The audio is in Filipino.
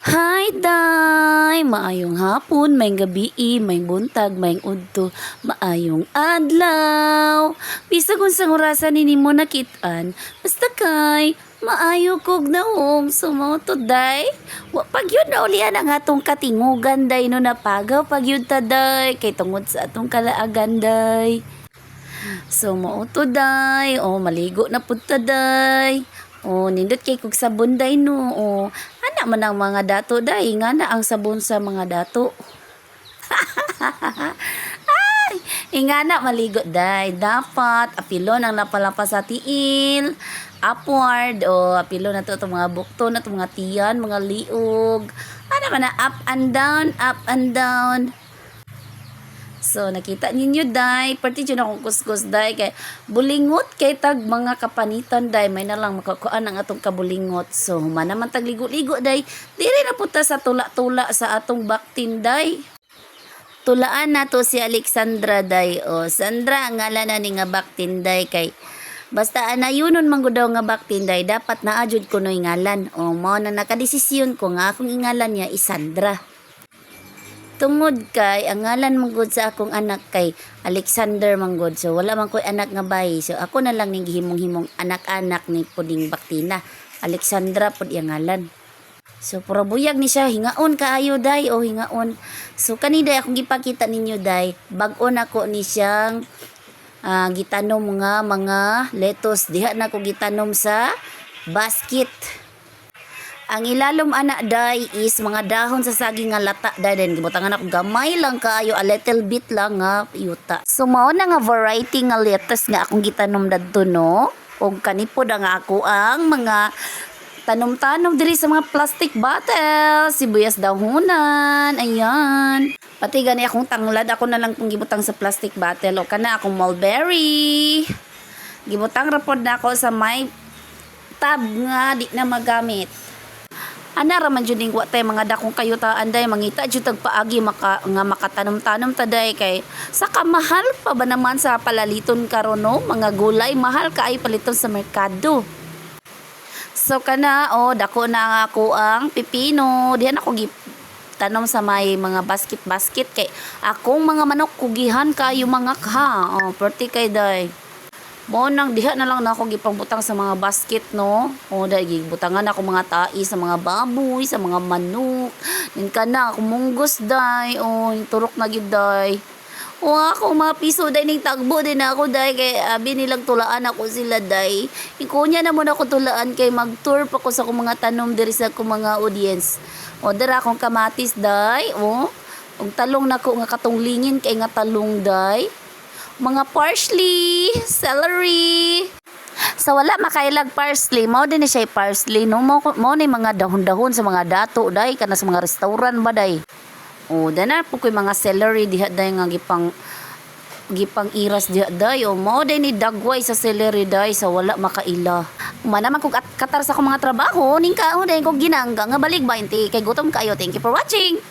Hi, Day! Maayong hapon, may gabi, may buntag, may udto, maayong adlaw. Bisag unsang orasan nini mo nakitaan, basta kay maayo kog naong sumoto, Day. Wa pag yun na ulian ang atong katingugan, Day, no napagaw pag yun ta, Day, kay tungod sa atong kalaagan, Day. So, mauto, Day. O, maligo na punta, Day. O, nindot kay kog sabon, Day, no. O, ana man ang mga dato, Day. Nga na ang sabon sa mga dato. Ay, nga na maligo, Day. Dapat, apilon ang napalampas sa tiil. Upward, o, apilon na to, itong mga bukto na itong mga tiyan, mga liog. Ano man na, up and down, up and down. So, nakita ninyo, Day. Pati dyan akong kuskus, Day. Kay bulingot kay tag mga kapanitan, Day. May nalang makakuan ang atong kabulingot. So, humana man tag ligo-ligo, Day. Diri na punta sa tula-tula sa atong baktin, Day. Tulaan na to si Alexandra, Day. O, Sandra, ang ngalan na ni nga baktin, Day. Kay basta anayunon man gud daw nga baktin, Day. Dapat naadjud ko no'y ngalan. O, mo na nakadesisyon ko nga akong ingalan niya is Sandra. Tungod kay ang ngalan manggod sa akong anak kay Alexander manggod, so wala man ko'y anak nga bayi, so ako na lang ning gihimong-himong anak-anak ni puding baktina Alexandra pud iyang ngalan. So pura buyag ni siya, hingaon kaayo, Day, o hingaon. So kanina akong gipakita ninyo, Day, bag-o nako ni siyang gitanom nga mga lettuce. Diha na ko gitanom sa basket. Ang ilalom anak, Day, is mga dahon sa saging nga lata, Day. Then gibutangan ako gamay lang kayo, a little bit lang nga yuta. So mao na nga variety nga lettuce nga akong gitanom dadto, no. Og kanipod nga ako ang mga tanom-tanom diri sa mga plastic bottle, sibuyas dahonan, ayan. Pati gani akong tanglad, ako na lang kung gibutang sa plastic bottle. O kana akong mulberry. Gibutang rapod na ako sa may tab nga di na magamit. Ana raman jud ning wa tay mga dakong kayutaan, Day, mangita jud tag paagi nga makatanom-tanom ta, Day, kay saka mahal pa ba naman sa palaliton karon, no? Mga gulay mahal ka ay paliton sa merkado. So kana dako na nga ako ang pipino. Diyan ako tanom sa may mga basket kay akong mga manok kugihan kayo mga ka. Perti kay, Day. Mo nang diha na lang na ako gipangbutang sa mga basket, no. Dai gibutangan ako mga tai sa mga baboy, sa mga manok. Nin kana ako munggos, Day. Turok na gid, Day. Ako mga piso, Day, ning tagbo din ako, Day, kay abi nilang tulaan ako sila, Day. Ikunya na mo na ako tulaan kay mag-tour pa ko sa akong mga tanom diri sa akong mga audience. Dara akong kamatis, Day. Og talong nako nga katunglingin kay nga talong, Day. Mga parsley, celery. Sa wala makailag parsley, mao din siya parsley, no. Mao ni mga dahon-dahon sa mga dato, Day, kana sa mga restaurant ba, Day. Dana po ko'y mga celery diha, Day, nga gipang iras diha, Day. Mao din ni dagway sa celery, Day, sa wala makaila. Manaman kog katar sa akong mga trabaho, ning kaon, Day, kog ginangga nga baligbayin ti kay gutom kayo. Thank you for watching.